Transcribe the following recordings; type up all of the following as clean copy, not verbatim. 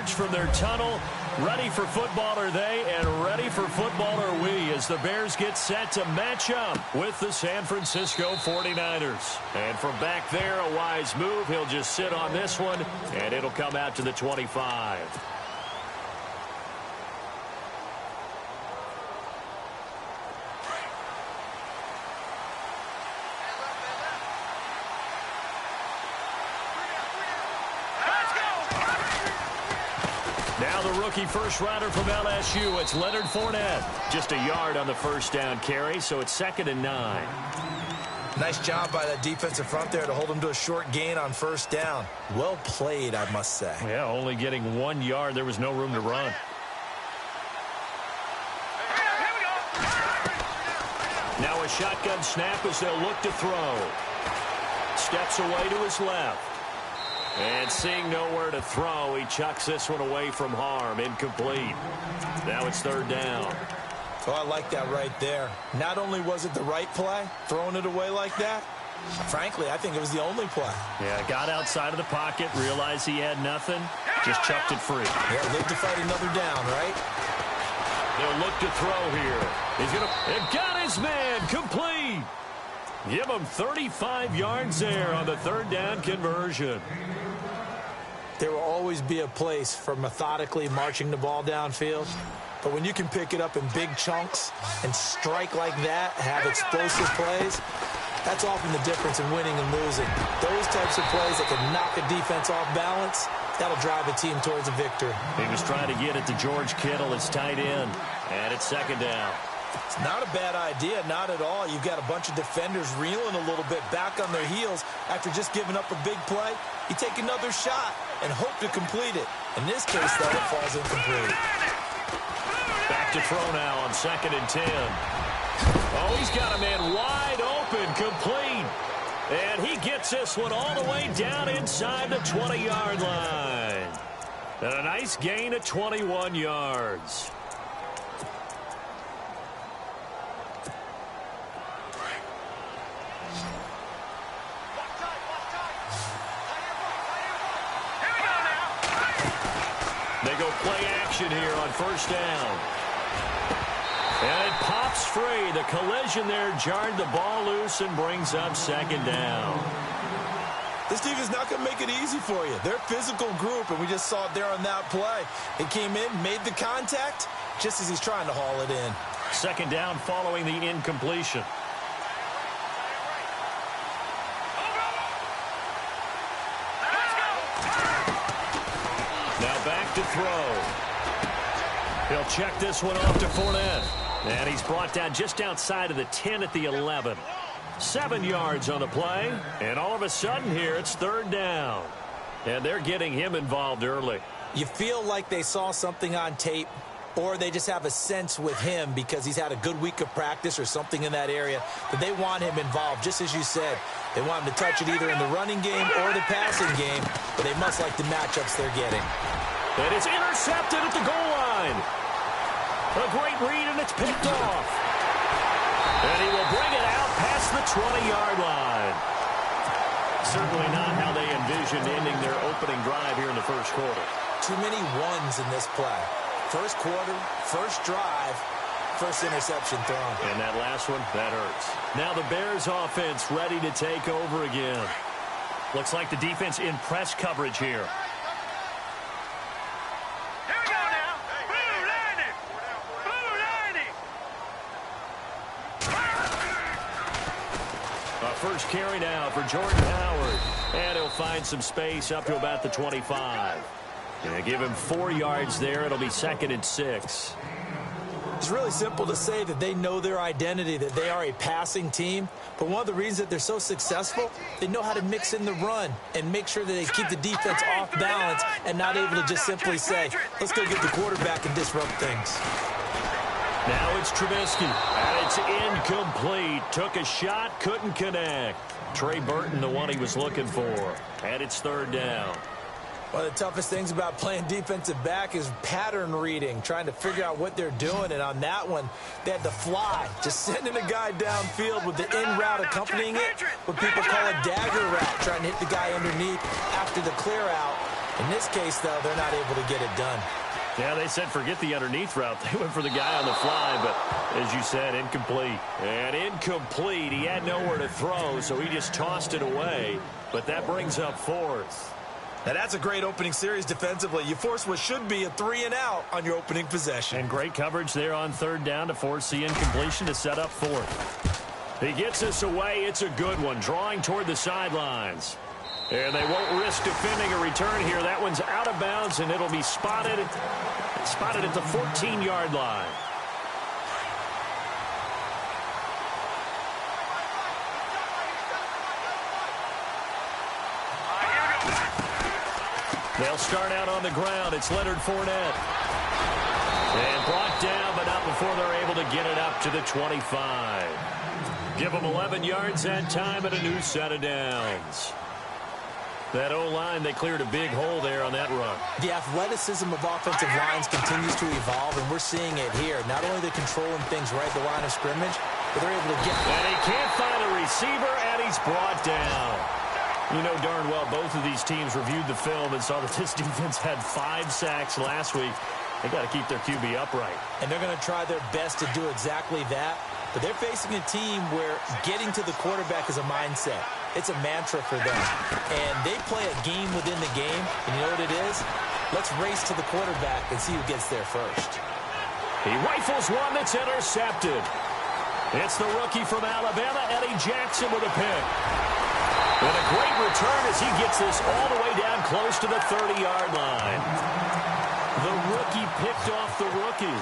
emerge from their tunnel. Ready for football are they, and ready for football are we as the Bears get set to match up with the San Francisco 49ers. And from back there, a wise move. He'll just sit on this one, and it'll come out to the 25. Now the rookie first rounder from LSU, it's Leonard Fournette. Just a yard on the first down carry, so it's 2nd and 9. Nice job by that defensive front there to hold him to a short gain on first down. Well played, I must say. Yeah, only getting 1 yard. There was no room to run. Now a shotgun snap as they'll look to throw. Steps away to his left. And seeing nowhere to throw, he chucks this one away from harm. Incomplete. Now it's 3rd down. Oh, I like that right there. Not only was it the right play, throwing it away like that, frankly, I think it was the only play. Yeah, got outside of the pocket, realized he had nothing, just chucked it free. Yeah, live to fight another down, right? They'll look to throw here. He's going to... It got his man. Complete. Give him 35 yards there on the 3rd down conversion. There will always be a place for methodically marching the ball downfield. But when you can pick it up in big chunks and strike like that, have explosive plays, that's often the difference in winning and losing. Those types of plays that can knock a defense off balance, that'll drive a team towards a victory. He was trying to get it to George Kittle, his tight end. And it's 2nd down. It's not a bad idea, not at all. You've got a bunch of defenders reeling a little bit back on their heels after just giving up a big play. You take another shot and hope to complete it. In this case, though, it falls incomplete. Back to throw now on 2nd and 10. Oh, he's got a man wide open, complete. And he gets this one all the way down inside the 20-yard line. And a nice gain of 21 yards. They go play action here on 1st down. And it pops free. The collision there jarred the ball loose and brings up 2nd down. This team is not going to make it easy for you. They're a physical group, and we just saw it there on that play. He came in, made the contact, just as he's trying to haul it in. 2nd down following the incompletion. Now back to throw. He'll check this one off to Fournette. And he's brought down just outside of the 10 at the 11. 7 yards on the play. And all of a sudden here, it's 3rd down. And they're getting him involved early. You feel like they saw something on tape, or they just have a sense with him because he's had a good week of practice or something in that area that they want him involved, just as you said. They want him to touch it either in the running game or the passing game, but they must like the matchups they're getting. And it's intercepted at the goal line. A great read, and it's picked off. And he will bring it out past the 20-yard line. Certainly not how they envisioned ending their opening drive here in the 1st quarter. Too many ones in this play. 1st quarter, 1st drive, 1st interception thrown. And that last one, that hurts. Now the Bears offense ready to take over again. Looks like the defense in press coverage here. First carry now for Jordan Howard. And he'll find some space up to about the 25. And give him 4 yards there. It'll be 2nd and 6. It's really simple to say that they know their identity, that they are a passing team. But one of the reasons that they're so successful, they know how to mix in the run and make sure that they keep the defense off balance and not able to just simply say, let's go get the quarterback and disrupt things. Now it's Trubisky, and it's incomplete. Took a shot, couldn't connect. Trey Burton, the one he was looking for. And it's 3rd down. One of the toughest things about playing defensive back is pattern reading, trying to figure out what they're doing. And on that one, they had to fly, just sending a guy downfield with the in route accompanying it, what people call a dagger route, trying to hit the guy underneath after the clear out. In this case, though, they're not able to get it done. Yeah, they said forget the underneath route. They went for the guy on the fly, but as you said, incomplete. And incomplete. He had nowhere to throw, so he just tossed it away. But that brings up fourth. Now, that's a great opening series defensively. You force what should be a 3-and-out on your opening possession. And great coverage there on third down to force the incompletion to set up fourth. He gets us away. It's a good one, drawing toward the sidelines. And they won't risk defending a return here. That one's out of bounds, and it'll be spotted at the 14-yard line. They'll start out on the ground. It's Leonard Fournette. And brought down, but not before they're able to get it up to the 25. Give them 11 yards that time and a new set of downs. That O-line, they cleared a big hole there on that run. The athleticism of offensive lines continues to evolve, and we're seeing it here. Not only are they controlling things right at the line of scrimmage, but they're able to get... And he can't find a receiver, and he's brought down. You know darn well both of these teams reviewed the film and saw that this defense had 5 sacks last week. They got to keep their QB upright. And they're going to try their best to do exactly that. But they're facing a team where getting to the quarterback is a mindset. It's a mantra for them. And they play a game within the game. And you know what it is? Let's race to the quarterback and see who gets there first. He rifles one that's intercepted. It's the rookie from Alabama, Eddie Jackson, with a pick. And a great return as he gets this all the way down close to the 30-yard line. The rookie picked off the rookie.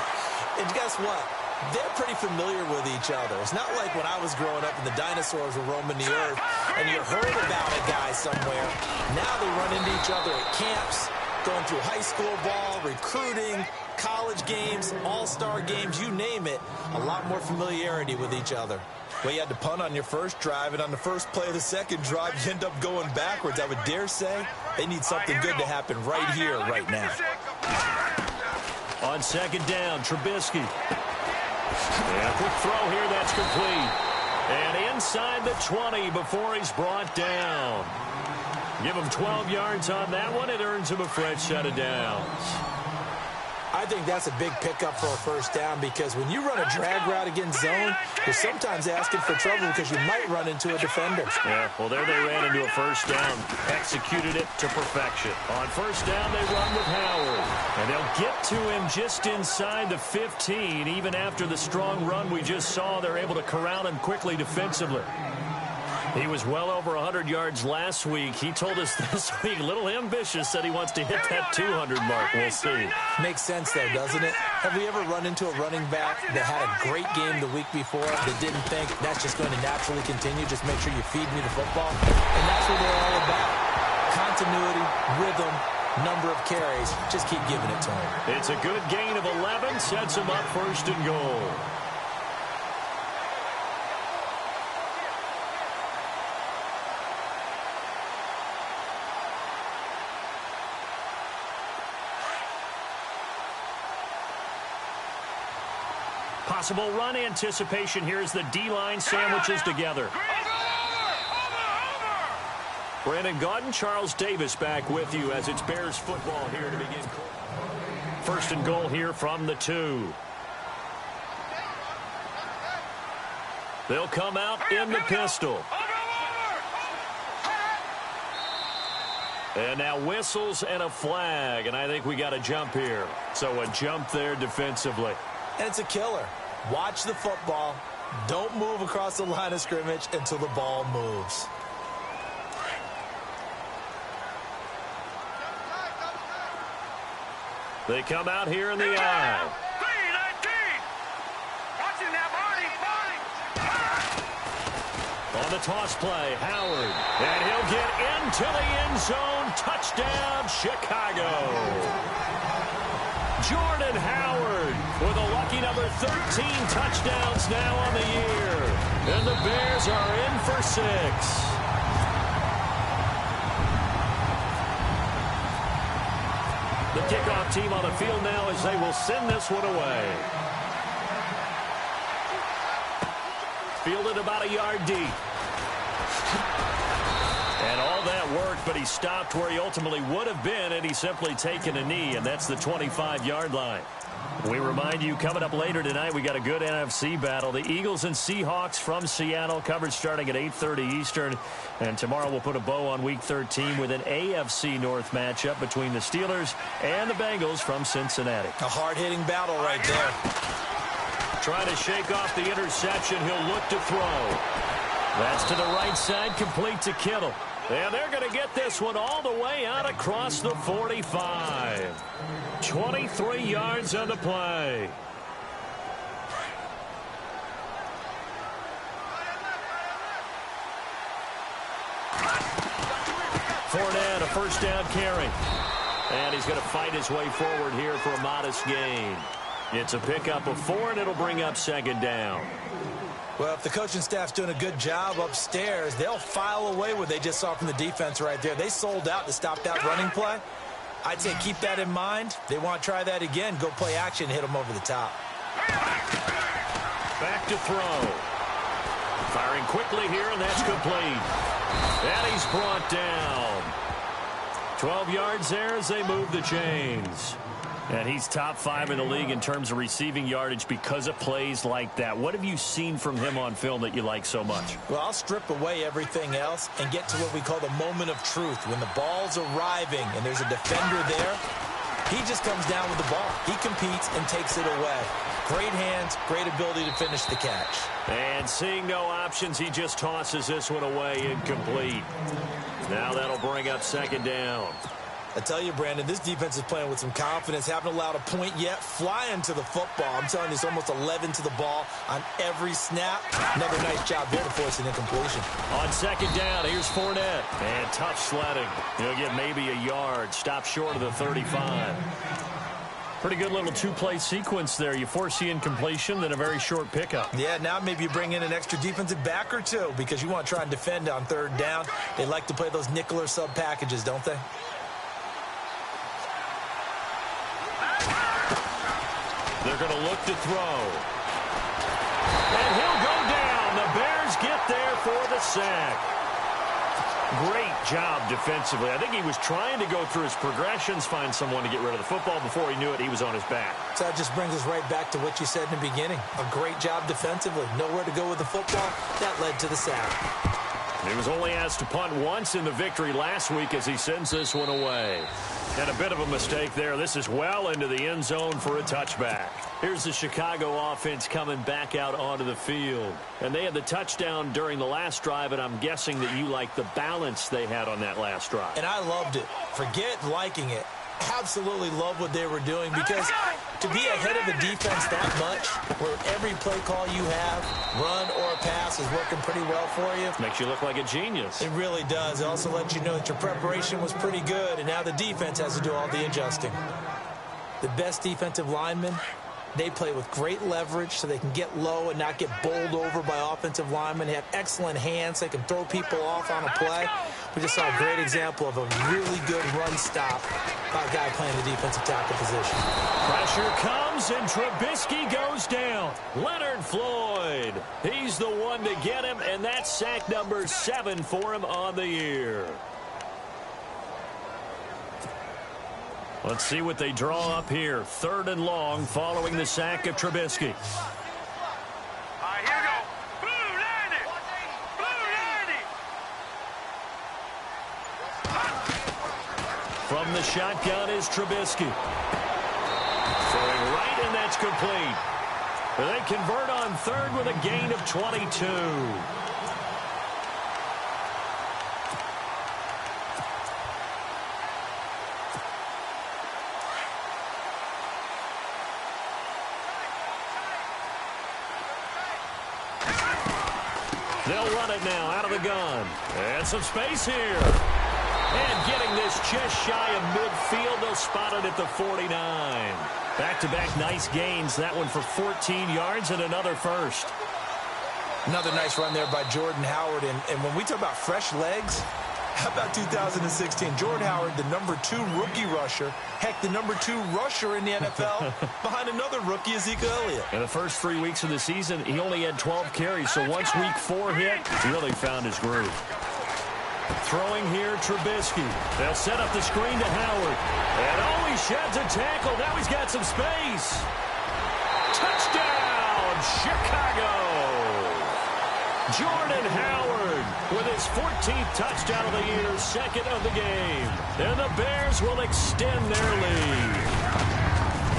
And guess what? They're pretty familiar with each other. It's not like when I was growing up and the dinosaurs were roaming the earth and you heard about a guy somewhere. Now they run into each other at camps, going through high school ball, recruiting, college games, all-star games, you name it. A lot more familiarity with each other. Well, you had to punt on your first drive, and on the first play of the second drive, you end up going backwards. I would dare say they need something good to happen right here, right now. On second down, Trubisky. And a quick throw here, that's complete. And inside the 20 before he's brought down. Give him 12 yards on that one. It earns him a fresh set of downs. I think that's a big pickup for a first down because when you run a drag route against zone, you're sometimes asking for trouble because you might run into a defender. Yeah, well, there they ran into a first down. Executed it to perfection. On first down, they run with Howard. And they'll get to him just inside the 15. Even after the strong run we just saw, they're able to corral him quickly defensively. He was well over 100 yards last week. He told us this week, a little ambitious, said he wants to hit that 200 mark. We'll see. Makes sense, though, doesn't it? Have we ever run into a running back that had a great game the week before that didn't think that's just going to naturally continue? Just make sure you feed me the football. And that's what they're all about. Continuity, rhythm, number of carries. Just keep giving it to him. It's a good gain of 11. Sets him up first and goal. Possible run anticipation here as the D-line sandwiches together. Brandon Gaudin, Charles Davis back with you as it's Bears football here to begin. First and goal here from the 2. They'll come out in the pistol. And now whistles and a flag, and I think we got a jump here. So a jump there defensively. And it's a killer. Watch the football. Don't move across the line of scrimmage until the ball moves. They come out here in the eye. On the toss play, Howard. And he'll get into the end zone. Touchdown, Chicago. Jordan Howard with a lucky number 13 touchdowns now on the year. And the Bears are in for 6. The kickoff team on the field now as they will send this one away. Fielded about a yard deep. And all that worked, but he stopped where he ultimately would have been, and he's simply taken a knee, and that's the 25-yard line. We remind you, coming up later tonight, we got a good NFC battle. The Eagles and Seahawks from Seattle, coverage starting at 8:30 Eastern. And tomorrow we'll put a bow on Week 13 with an AFC North matchup between the Steelers and the Bengals from Cincinnati. A hard-hitting battle right there. Trying to shake off the interception. He'll look to throw. That's to the right side, complete to Kittle. And they're going to get this one all the way out across the 45. 23 yards on the play. Fournette, a first down carry. And he's going to fight his way forward here for a modest gain. It's a pickup of 4, and it'll bring up second down. Well, if the coaching staff's doing a good job upstairs, they'll file away what they just saw from the defense right there. They sold out to stop that running play. I'd say keep that in mind. They want to try that again. Go play action, hit them over the top. Back to throw. Firing quickly here, and that's complete. And he's brought down. 12 yards there as they move the chains. And he's top 5 in the league in terms of receiving yardage because of plays like that. What have you seen from him on film that you like so much? Well, I'll strip away everything else and get to what we call the moment of truth. When the ball's arriving and there's a defender there, he just comes down with the ball. He competes and takes it away. Great hands, great ability to finish the catch. And seeing no options, he just tosses this one away, incomplete. Now that'll bring up second down. I tell you, Brandon, this defense is playing with some confidence. Haven't allowed a point yet. Flying to the football. I'm telling you, it's almost 11 to the ball on every snap. Another nice job there to force an incompletion. On second down, here's Fournette. And tough sledding. He'll get maybe a yard. Stop short of the 35. Pretty good little two-play sequence there. You force the incompletion, then a very short pickup. Yeah, now maybe you bring in an extra defensive back or two because you want to try and defend on third down. They like to play those nickel or sub packages, don't they? They're going to look to throw. And he'll go down. The Bears get there for the sack. Great job defensively. I think he was trying to go through his progressions, find someone to get rid of the football. Before he knew it, he was on his back. So that just brings us right back to what you said in the beginning. A great job defensively. Nowhere to go with the football. That led to the sack. He was only asked to punt once in the victory last week as he sends this one away. And a bit of a mistake there. This is well into the end zone for a touchback. Here's the Chicago offense coming back out onto the field. And they had the touchdown during the last drive, and I'm guessing that you like the balance they had on that last drive. And I loved it. Forget liking it. Absolutely love what they were doing because to be ahead of a defense that much where every play call you have, run or pass, is working pretty well for you. Makes you look like a genius. It really does. It also lets you know that your preparation was pretty good and now the defense has to do all the adjusting. The best defensive linemen, they play with great leverage so they can get low and not get bowled over by offensive linemen. They have excellent hands. They can throw people off on a play. We just saw a great example of a really good run stop by a guy playing the defensive tackle position. Pressure comes and Trubisky goes down. Leonard Floyd, he's the one to get him, and that's sack number 7 for him on the year. Let's see what they draw up here. 3rd and long following the sack of Trubisky. All right, here we go. Blue 90. From the shotgun is Trubisky. Throwing right, and that's complete. They convert on 3rd with a gain of 22. They'll run it now out of the gun. And some space here. And getting this just shy of midfield. They'll spot it at the 49. Back-to-back nice gains. That one for 14 yards and another first. Another nice run there by Jordan Howard. And when we talk about fresh legs, how about 2016? Jordan Howard, the number 2 rookie rusher. Heck, the number 2 rusher in the NFL behind another rookie, Ezekiel Elliott. In the first 3 weeks of the season, he only had 12 carries. So once week 4 hit, he really found his groove. Throwing here, Trubisky. They'll set up the screen to Howard. And he sheds a tackle. Now he's got some space. Touchdown, Chicago! Jordan Howard with his 14th touchdown of the year, second of the game. And the Bears will extend their lead.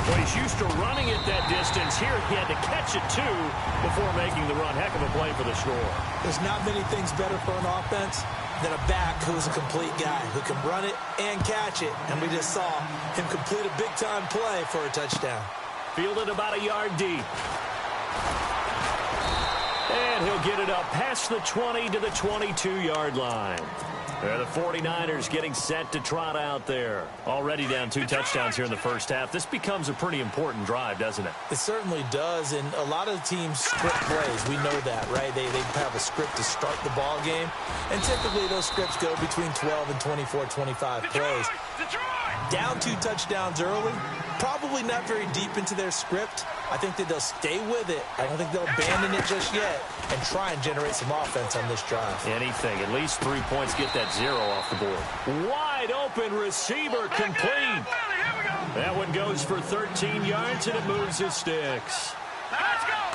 Well, he's used to running it that distance. Here he had to catch it, too, before making the run. Heck of a play for the score. There's not many things better for an offense than a back who's a complete guy, who can run it and catch it. And we just saw him complete a big-time play for a touchdown. Fielded about a yard deep. And he'll get it up past the 20 to the 22-yard line. The 49ers getting set to trot out there. Already down 2 touchdowns here in the first half. This becomes a pretty important drive, doesn't it? It certainly does, and a lot of teams script plays. We know that, right? They have a script to start the ball game, and typically those scripts go between 12 and 24, 25 plays. Down 2 touchdowns early, probably not very deep into their script. I think that they'll stay with it. I don't think they'll abandon it just yet and try and generate some offense on this drive. Anything. At least 3 points. Get that 0 off the board. Wide open receiver complete. That one goes for 13 yards, and it moves his sticks.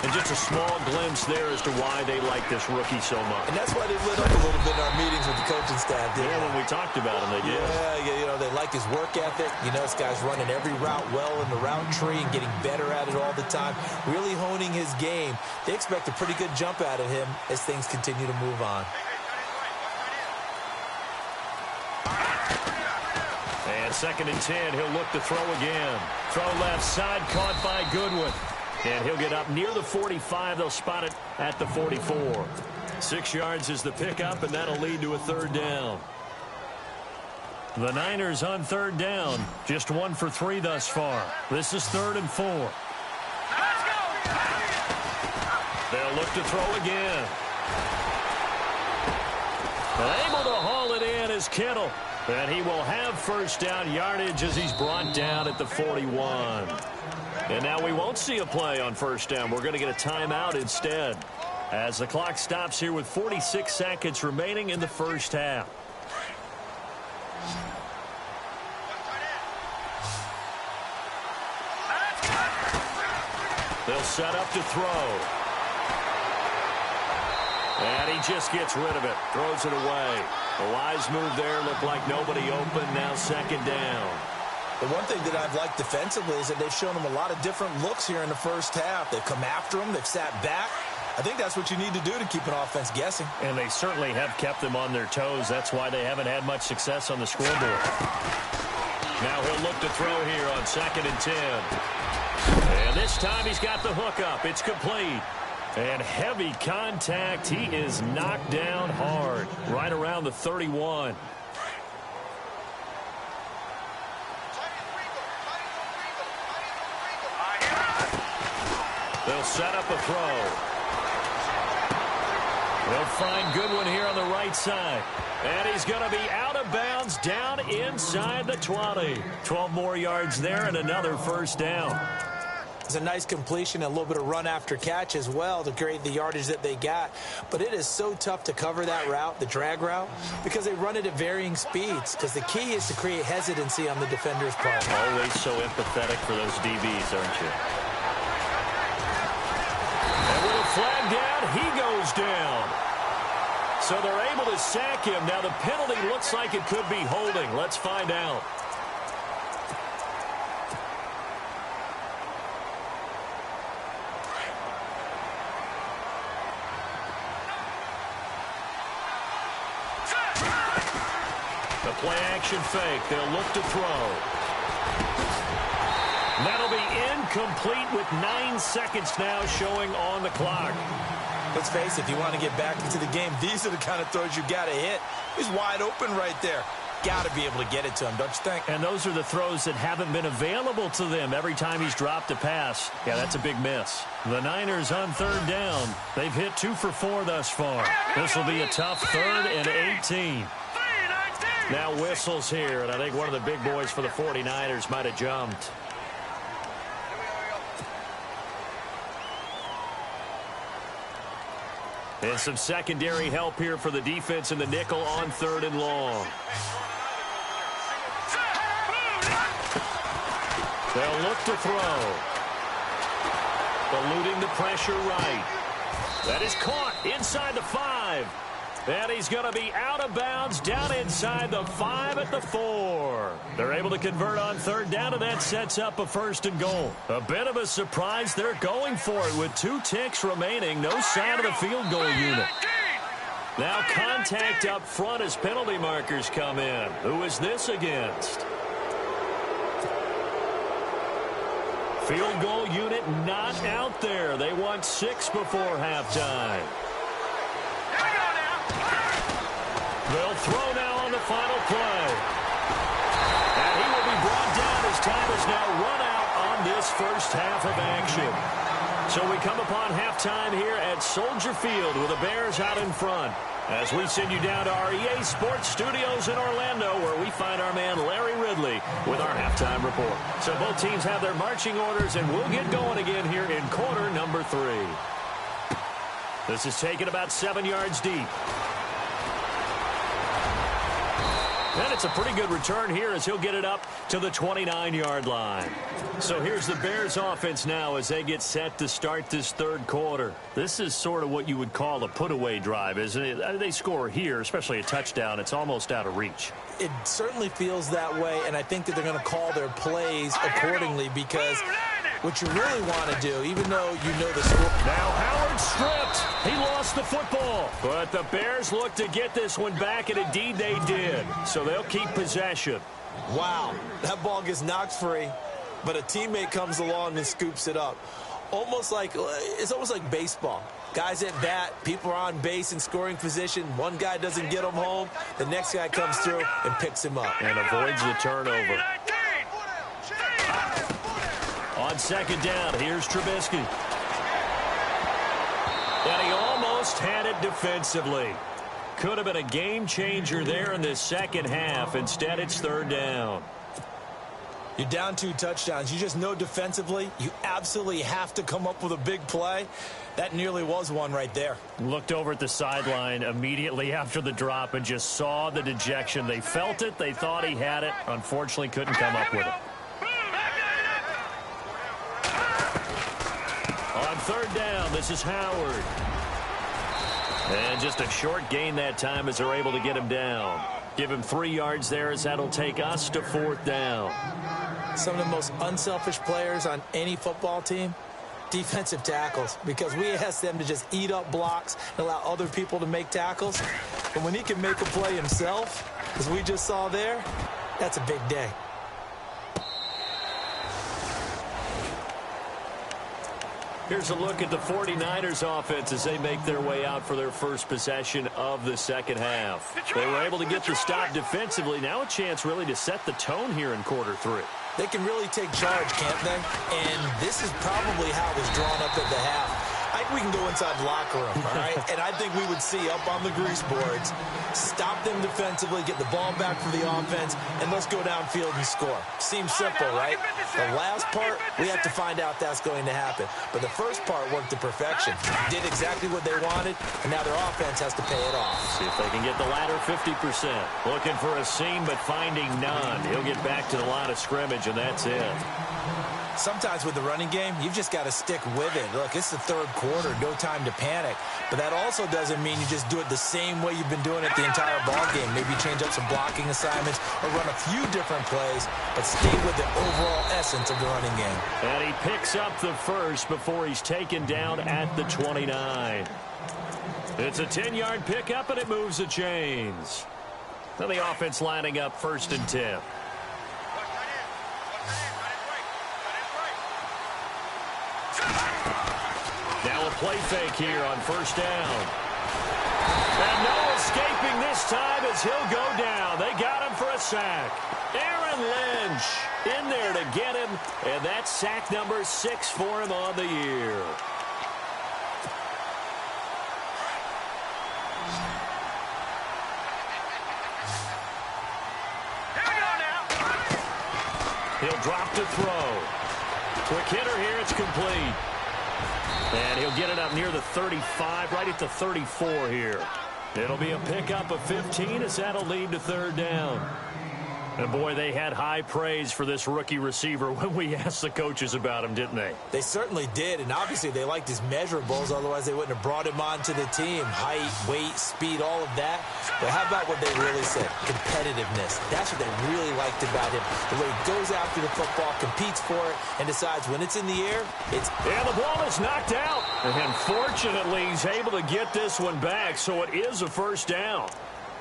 And just a small glimpse there as to why they like this rookie so much. And that's why they lit up a little bit in our meetings with the coaching staff. Yeah, when we talked about him, they did. Yeah, you know, they like his work ethic. You know, this guy's running every route well in the route tree and getting better at it all the time, really honing his game. They expect a pretty good jump out of him as things continue to move on. And 2nd and 10, he'll look to throw again. Throw left side, caught by Goodwin. And he'll get up near the 45. They'll spot it at the 44. 6 yards is the pickup, and that'll lead to a 3rd down. The Niners on 3rd down. Just 1 for 3 thus far. This is 3rd and 4. They'll look to throw again. Able to haul it in is Kittle. And he will have 1st down yardage as he's brought down at the 41. And now we won't see a play on 1st down. We're going to get a timeout instead as the clock stops here with 46 seconds remaining in the first half. They'll set up to throw. And he just gets rid of it. Throws it away. A wise move there. Looked like nobody open. Now 2nd down. The one thing that I've liked defensively is that they've shown him a lot of different looks here in the first half. They've come after him. They've sat back. I think that's what you need to do to keep an offense guessing. And they certainly have kept them on their toes. That's why they haven't had much success on the scoreboard. Now he'll look to throw here on 2nd and 10. And this time he's got the hook up. It's complete. And heavy contact. He is knocked down hard. Right around the 31. They'll set up a throw. They'll find Goodwin here on the right side. And he's going to be out of bounds down inside the 20. 12 more yards there and another 1st down. It's a nice completion and a little bit of run after catch as well to create the yardage that they got. But it is so tough to cover that route, the drag route, because they run it at varying speeds. Because the key is to create hesitancy on the defender's part. Always so empathetic for those DBs, aren't you? And with a flag down, he goes down. So they're able to sack him. Now the penalty looks like it could be holding. Let's find out. The play action fake. They'll look to throw. That'll be incomplete with 9 seconds now showing on the clock. Let's face it, if you want to get back into the game, these are the kind of throws you got to hit. He's wide open right there. Got to be able to get it to him, don't you think? And those are the throws that haven't been available to them every time he's dropped a pass. Yeah, that's a big miss. The Niners on 3rd down. They've hit 2 for 4 thus far. This will be a tough 3rd and 18. Now whistles here, and I think one of the big boys for the 49ers might have jumped. And some secondary help here for the defense in the nickel on 3rd and long. They'll look to throw. Eluding the pressure right. That is caught inside the 5. And he's going to be out of bounds down inside the 5 at the 4. They're able to convert on 3rd down, and that sets up a 1st and goal. A bit of a surprise. They're going for it with 2 ticks remaining. No sign of the field goal unit. Now contact up front as penalty markers come in. Who is this against? Field goal unit not out there. They want 6 before halftime. They'll throw now on the final play. And he will be brought down as time is now run out on this first half of action. So we come upon halftime here at Soldier Field with the Bears out in front. As we send you down to our EA Sports Studios in Orlando, where we find our man Larry Ridley with our halftime report. So both teams have their marching orders, and we'll get going again here in quarter number 3. This is taken about 7 yards deep. And it's a pretty good return here as he'll get it up to the 29-yard line. So here's the Bears offense now as they get set to start this 3rd quarter. This is sort of what you would call a put-away drive, isn't it? They score here, especially a touchdown. It's almost out of reach. It certainly feels that way, and I think that they're going to call their plays accordingly because what you really want to do, even though you know the score. Now Howard stripped. He lost the football. But the Bears look to get this one back, and indeed they did. So they'll keep possession. Wow, that ball gets knocked free, but a teammate comes along and scoops it up. It's almost like baseball. Guys at bat, people are on base in scoring position. One guy doesn't get him home. The next guy comes through and picks him up. And avoids the turnover. On 2nd down, here's Trubisky. And he almost had it defensively. Could have been a game changer there in this second half. Instead, it's 3rd down. You're down 2 touchdowns. You just know defensively you absolutely have to come up with a big play. That nearly was one right there. Looked over at the sideline immediately after the drop and just saw the dejection. They felt it. They thought he had it. Unfortunately, couldn't come up with it. On 3rd down, this is Howard. And just a short gain that time as they're able to get him down. Give him 3 yards there as that'll take us to 4th down. Some of the most unselfish players on any football team, defensive tackles, because we ask them to just eat up blocks and allow other people to make tackles. But when he can make a play himself, as we just saw there, that's a big day. Here's a look at the 49ers offense as they make their way out for their first possession of the second half. They were able to get the stop defensively. Now a chance really to set the tone here in quarter 3. They can really take charge, can't they? And this is probably how it was drawn up at the half. I think we can go inside the locker room, all right? And I think we would see up on the grease boards, stop them defensively, get the ball back for the offense, and let's go downfield and score. Seems simple, right? The last part, we have to find out that's going to happen. But the first part worked to perfection. Did exactly what they wanted, and now their offense has to pay it off. See if they can get the latter 50%. Looking for a seam, but finding none. He'll get back to the line of scrimmage, and that's it. Sometimes with the running game, you've just got to stick with it. Look, it's the 3rd quarter, no time to panic. But that also doesn't mean you just do it the same way you've been doing it the entire ball game. Maybe change up some blocking assignments or run a few different plays, but stay with the overall essence of the running game. And he picks up the first before he's taken down at the 29. It's a 10-yard pickup, and it moves the chains. Now the offense lining up 1st and 10. Now a play fake here on 1st down. And no escaping this time as he'll go down. They got him for a sack. Aaron Lynch in there to get him, and that's sack number 6 for him on the year. He'll drop to throw. Quick hitter here, it's complete. And he'll get it up near the 35, right at the 34 here. It'll be a pickup of 15 as that'll lead to third down. And, boy, they had high praise for this rookie receiver when we asked the coaches about him, didn't they? They certainly did, and obviously they liked his measurables, otherwise they wouldn't have brought him onto the team. Height, weight, speed, all of that. But how about what they really said? Competitiveness. That's what they really liked about him. The way he goes after the football, competes for it, and decides when it's in the air, it's... And the ball is knocked out. And fortunately, he's able to get this one back, so it is a first down.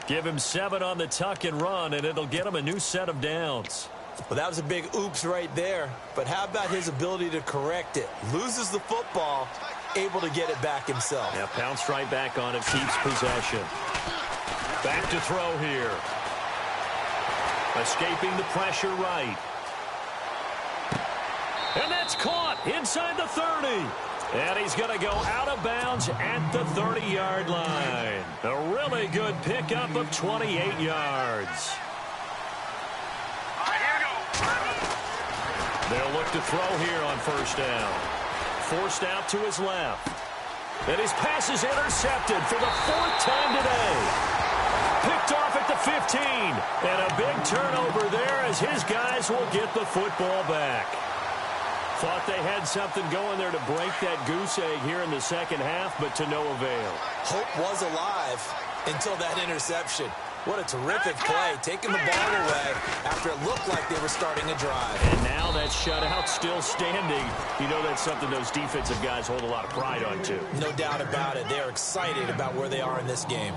Give him 7 on the tuck and run, and it'll get him a new set of downs. Well, that was a big oops right there. But how about his ability to correct it? Loses the football, able to get it back himself. Yeah, pounced right back on it, keeps possession. Back to throw here. Escaping the pressure right. And that's caught inside the 30. And he's going to go out of bounds at the 30-yard line. A really good pickup of 28 yards. They'll look to throw here on first down. Forced out to his left. And his pass is intercepted for the 4th time today. Picked off at the 15. And a big turnover there as his guys will get the football back. Thought they had something going there to break that goose egg here in the second half, but to no avail. Hope was alive until that interception. What a terrific play, taking the ball away after it looked like they were starting a drive. And now that shutout still standing. You know that's something those defensive guys hold a lot of pride on, too. No doubt about it. They're excited about where they are in this game.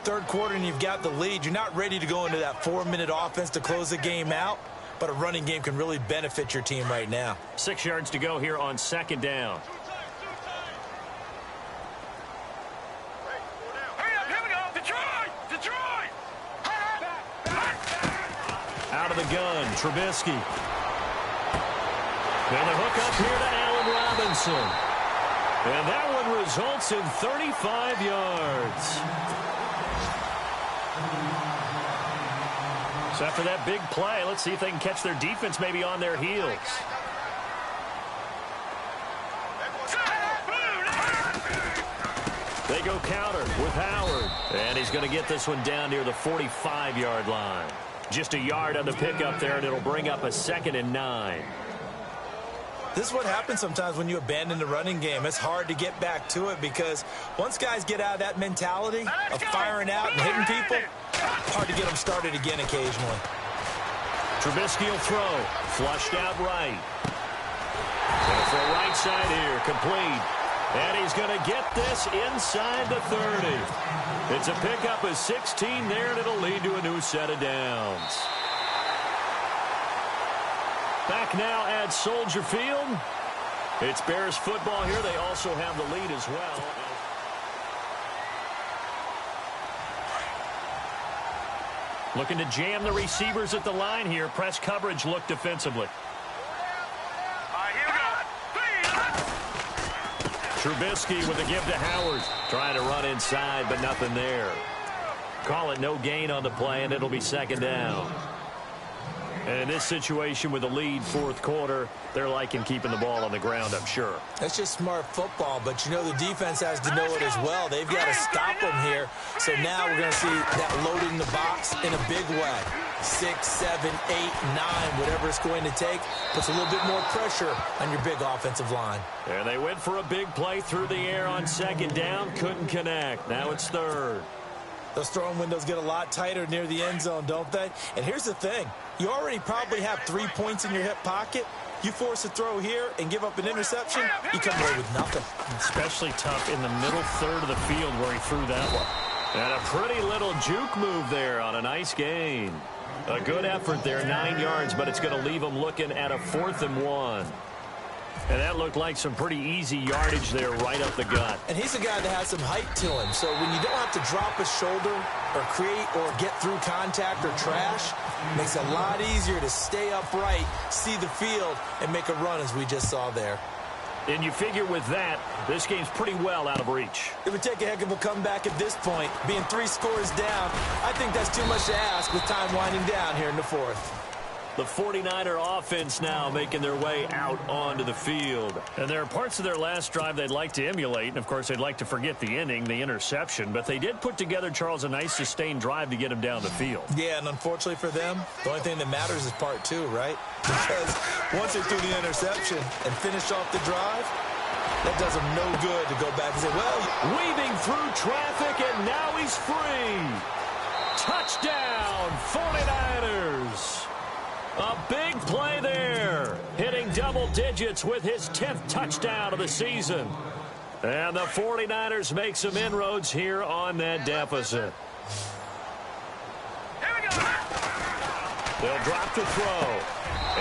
Third quarter and you've got the lead. You're not ready to go into that 4-minute offense to close the game out. But a running game can really benefit your team right now. 6 yards to go here on second down. Here we go. Detroit! Out of the gun, Trubisky. And the hook up here to Allen Robinson. And that one results in 35 yards. So after that big play, let's see if they can catch their defense maybe on their heels. They go counter with Howard. And he's going to get this one down near the 45-yard line. Just a yard on the pickup there, and it'll bring up a 2nd and 9. This is what happens sometimes when you abandon the running game. It's hard to get back to it because once guys get out of that mentality of firing out and hitting people, hard to get them started again occasionally. Trubisky will throw. Flushed out right. And for the right side here, complete. And he's going to get this inside the 30. It's a pickup of 16 there, and it'll lead to a new set of downs. Back now at Soldier Field. It's Bears football here. They also have the lead as well. Looking to jam the receivers at the line here. Press coverage look defensively. Trubisky with a give to Howard. Trying to run inside, but nothing there. Call it no gain on the play, and it'll be 2nd down. And in this situation with the lead 4th quarter, they're liking keeping the ball on the ground, I'm sure. That's just smart football, but you know the defense has to know it as well. They've got to stop them here. So now we're going to see that loading the box in a big way. 6, 7, 8, 9, whatever it's going to take, puts a little bit more pressure on your big offensive line. And they went for a big play through the air on 2nd down, couldn't connect. Now it's 3rd. Those throwing windows get a lot tighter near the end zone, don't they? And here's the thing. You already probably have 3 points in your hip pocket. You force a throw here and give up an interception, you come away with nothing. Especially tough in the middle third of the field where he threw that one. And a pretty little juke move there on a nice gain. A good effort there, 9 yards, but it's going to leave him looking at a 4th and 1. And that looked like some pretty easy yardage there right up the gut. And he's a guy that has some height to him. So when you don't have to drop a shoulder or create or get through contact or trash, it makes it a lot easier to stay upright, see the field, and make a run as we just saw there. And you figure with that, this game's pretty well out of reach. It would take a heck of a comeback at this point. Being 3 scores down, I think that's too much to ask with time winding down here in the 4th. The 49er offense now making their way out onto the field. And there are parts of their last drive they'd like to emulate. And, of course, they'd like to forget the inning, the interception. But they did put together, Charles, a nice sustained drive to get him down the field. Yeah, and unfortunately for them, the only thing that matters is part two, right? Because once they threw the interception and finished off the drive, that does them no good to go back and say, well, weaving through traffic, and now he's free. Touchdown, 49ers. A big play there, hitting double digits with his 10th touchdown of the season. And the 49ers make some inroads here on that deficit. Here we go. They'll drop the throw.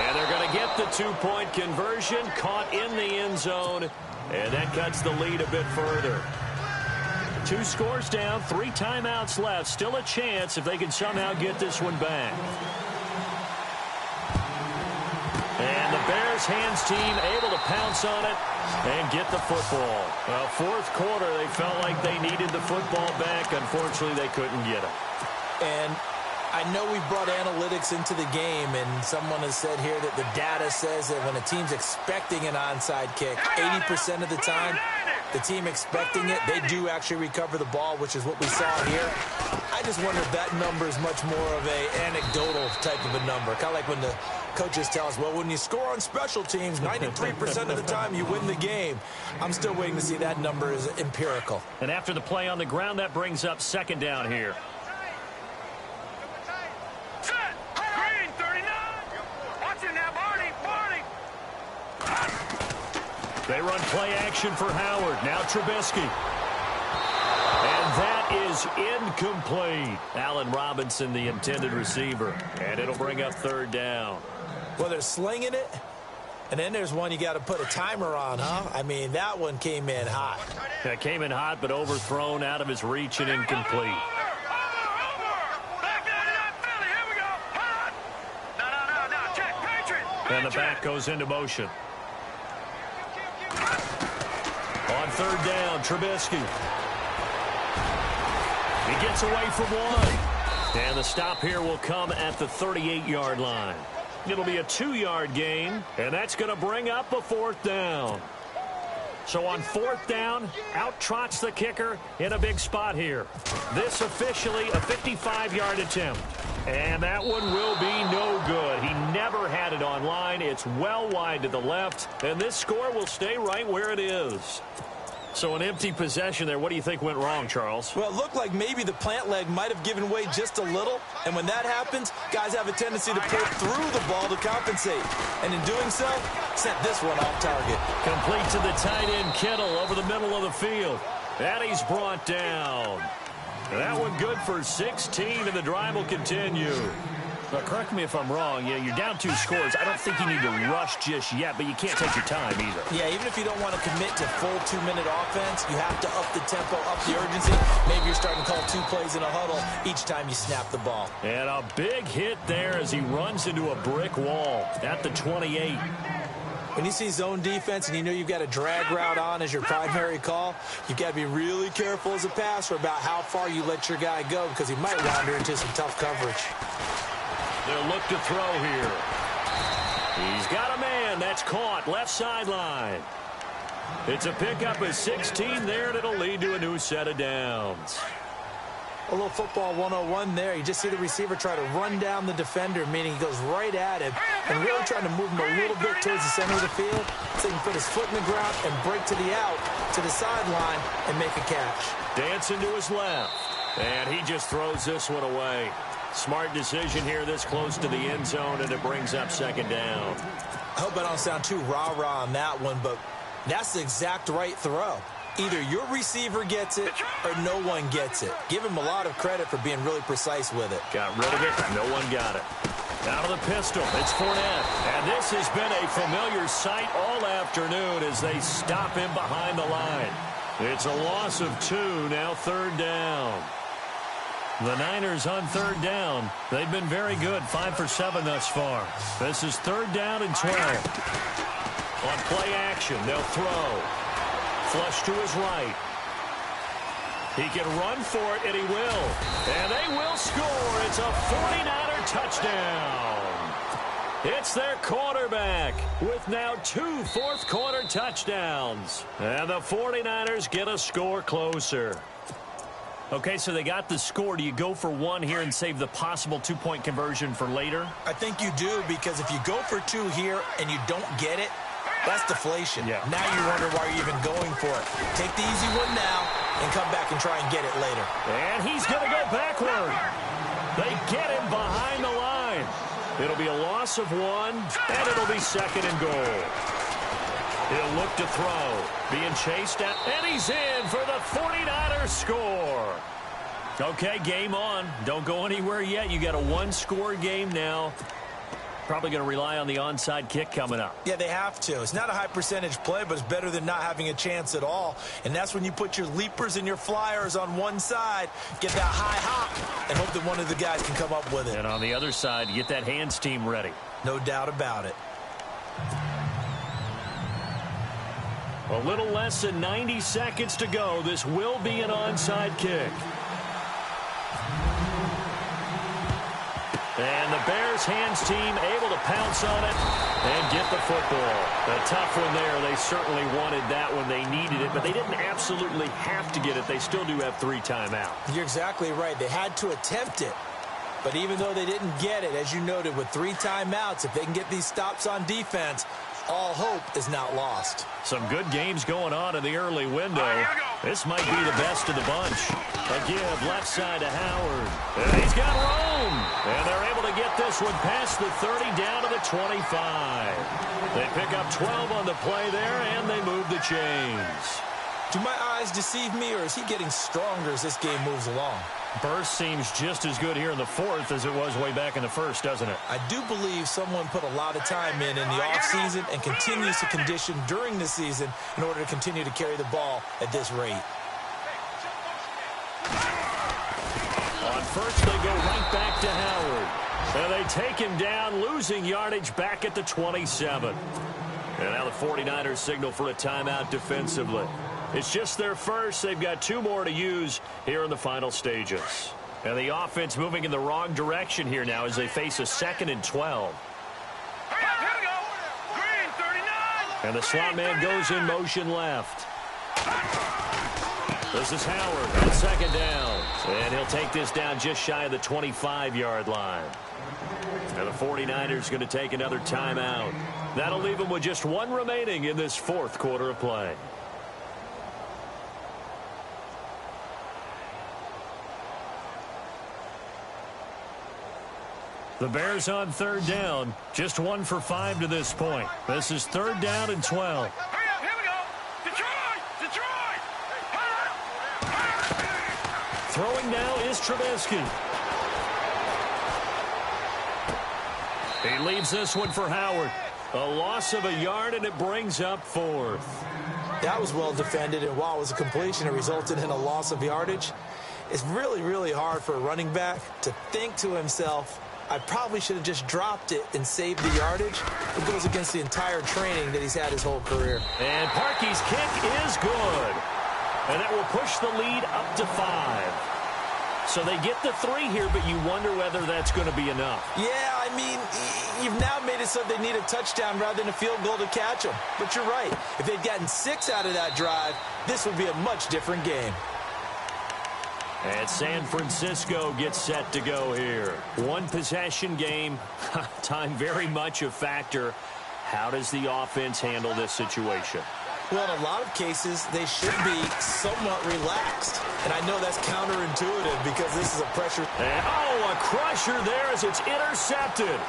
And they're going to get the two-point conversion, caught in the end zone, and that cuts the lead a bit further. 2 scores down, 3 timeouts left. Still a chance if they can somehow get this one back. And the Bears hands team able to pounce on it and get the football. Well, fourth quarter, they felt like they needed the football back. Unfortunately, they couldn't get it. And I know we brought analytics into the game, and someone has said here that the data says that when a team's expecting an onside kick, 80% of the time, the team expecting it, they do actually recover the ball, which is what we saw here. I just wonder if that number is much more of a anecdotal type of a number. Kind of like when the coaches tell us, well, when you score on special teams, 93% of the time you win the game. I'm still waiting to see that number is empirical. And after the play on the ground, that brings up second down here. Set. Green 39. Watch it now, Barney. They run play action for Howard. Now Trubisky. And that is incomplete. Allen Robinson, the intended receiver. And it'll bring up third down. Well, they're slinging it. And then there's one you got to put a timer on, huh? I mean, that one came in hot. That came in hot, but overthrown out of his reach and incomplete. And the back goes into motion. On third down, Trubisky. He gets away from one. And the stop here will come at the 38-yard line. It'll be a 2-yard gain, and that's going to bring up a fourth down. So on fourth down, out trots the kicker in a big spot here. This officially a 55-yard attempt. And that one will be no good. He never had it on line. It's well wide to the left, and this score will stay right where it is. So an empty possession there. What do you think went wrong, Charles? Well, it looked like maybe the plant leg might have given way just a little. And when that happens, guys have a tendency to pull through the ball to compensate. And in doing so, sent this one off target. Complete to the tight end, Kittle, over the middle of the field. And he's brought down. That one good for 16, and the drive will continue. Now, correct me if I'm wrong. Yeah, you're down 2 scores. I don't think you need to rush just yet, but you can't take your time either. Yeah, even if you don't want to commit to full 2-minute offense, you have to up the tempo, up the urgency. Maybe you're starting to call 2 plays in a huddle each time you snap the ball. And a big hit there as he runs into a brick wall at the 28. When you see zone defense and you know you've got a drag route on as your primary call, you've got to be really careful as a passer about how far you let your guy go because he might wander into some tough coverage. They'll look to throw here. He's got a man. That's caught. Left sideline. It's a pickup of 16 there, and it'll lead to a new set of downs. A little football 101 there. You just see the receiver try to run down the defender, meaning he goes right at him and really trying to move him a little bit towards the center of the field so he can put his foot in the ground and break to the out, to the sideline, and make a catch. Dancing to his left. And he just throws this one away. Smart decision here this close to the end zone, and it brings up second down. I hope I don't sound too rah-rah on that one, but that's the exact right throw. Either your receiver gets it or no one gets it. Give him a lot of credit for being really precise with it. Got rid of it. No one got it. Out of the pistol. It's Fournette. And this has been a familiar sight all afternoon as they stop him behind the line. It's a loss of 2. Now third down. The Niners on third down. They've been very good. 5 for 7 thus far. This is third down and 12. On play action, they'll throw. Flush to his right. He can run for it, and he will. And they will score. It's a 49er touchdown. It's their quarterback with now 2 fourth-quarter touchdowns. And the 49ers get a score closer. Okay, so they got the score. Do you go for one here and save the possible 2-point conversion for later? I think you do, because if you go for 2 here and you don't get it, that's deflation. Yeah. Now you wonder why you're even going for it. Take the easy one now and come back and try and get it later. And he's going to go backward. They get him behind the line. It'll be a loss of 1, and it'll be 2nd and goal. He'll look to throw. Being chased at, and he's in for the 49ers score. Okay, game on. Don't go anywhere yet. You got a 1-score game now. Probably going to rely on the onside kick coming up. Yeah, they have to. It's not a high percentage play, but it's better than not having a chance at all. And that's when you put your leapers and your flyers on one side, get that high hop, and hope that one of the guys can come up with it. And on the other side, get that hands team ready. No doubt about it. A little less than 90 seconds to go. This will be an onside kick. And the Bears hands team able to pounce on it and get the football. A tough one there. They certainly wanted that when they needed it, but they didn't absolutely have to get it. They still do have 3 timeouts. You're exactly right. They had to attempt it. But even though they didn't get it, as you noted, with 3 timeouts, if they can get these stops on defense, all hope is not lost. Some good games going on in the early window. This might be the best of the bunch. A give left side to Howard. And he's got room. And they're able to get this one past the 30 down to the 25. They pick up 12 on the play there, and they move the chains. Do my eyes deceive me, or is he getting stronger as this game moves along? Burst seems just as good here in the 4th as it was way back in the 1st, doesn't it? I do believe someone put a lot of time in the offseason and continues to condition during the season in order to continue to carry the ball at this rate. On first, they go right back to Howard. And they take him down, losing yardage back at the 27. And now the 49ers signal for a timeout defensively. It's just their first. They've got 2 more to use here in the final stages. And the offense moving in the wrong direction here now as they face a 2nd and 12. Here we go. Green 39. And the slot man goes in motion left. This is Howard on 2nd down. And he'll take this down just shy of the 25-yard line. And the 49ers going to take another timeout. That'll leave them with just 1 remaining in this 4th quarter of play. The Bears on 3rd down. Just 1 for 5 to this point. This is 3rd down and 12. Here we go. Detroit. Throwing now is Trubisky. He leaves this one for Howard. A loss of a yard, and it brings up 4th. That was well defended, and while it was a completion, it resulted in a loss of yardage. It's really, really hard for a running back to think to himself, I probably should have just dropped it and saved the yardage. It goes against the entire training that he's had his whole career. And Parkey's kick is good. And that will push the lead up to 5. So they get the 3 here, but you wonder whether that's going to be enough. Yeah, I mean, you've now made it so they need a touchdown rather than a field goal to catch them. But you're right. If they'd gotten 6 out of that drive, this would be a much different game. And San Francisco gets set to go here. 1 possession game. Time very much a factor. How does the offense handle this situation? Well, in a lot of cases, they should be somewhat relaxed. And I know that's counterintuitive because this is a pressure. And, a crusher there as it's intercepted.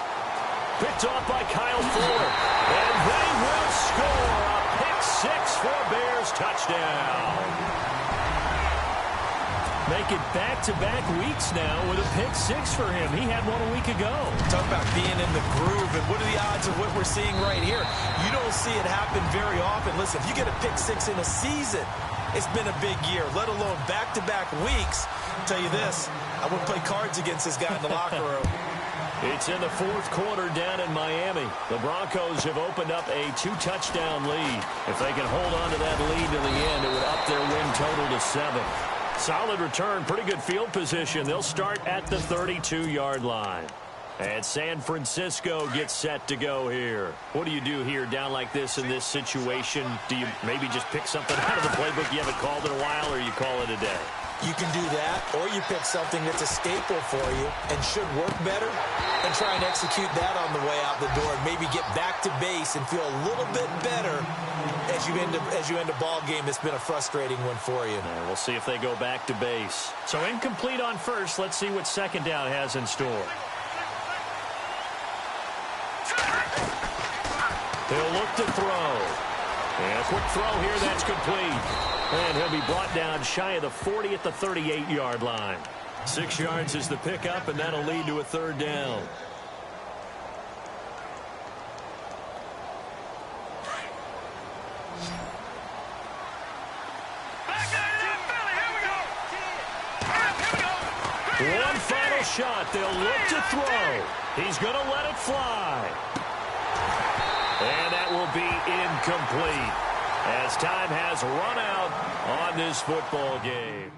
Picked off by Kyle Fuller. And they will score a pick-6 for a Bears touchdown. Make it back-to-back weeks now with a pick-6 for him. He had one a week ago. Talk about being in the groove, and what are the odds of what we're seeing right here? You don't see it happen very often. Listen, if you get a pick-6 in a season, it's been a big year, let alone back-to-back weeks. I'll tell you this, I wouldn't play cards against this guy in the locker room. It's in the 4th quarter down in Miami. The Broncos have opened up a 2-touchdown lead. If they can hold on to that lead to the end, it would up their win total to 7. Solid return, pretty good field position. They'll start at the 32-yard line. And San Francisco gets set to go here. What do you do here down like this in this situation? Do you maybe just pick something out of the playbook you haven't called in a while, or you call it a day? You can do that, or you pick something that's a staple for you and should work better and try and execute that on the way out the door and maybe get back to base and feel a little bit better as you end a ball game that's been a frustrating one for you. We'll see if they go back to base. So incomplete on first. Let's see what second down has in store. He'll look to throw. And a quick throw here, that's complete. And he'll be brought down shy of the 40 at the 38-yard line. 6 yards is the pickup, and that'll lead to a third down. One final shot. They'll look to throw. He's going to let it fly. And that will be incomplete as time has run out on this football game.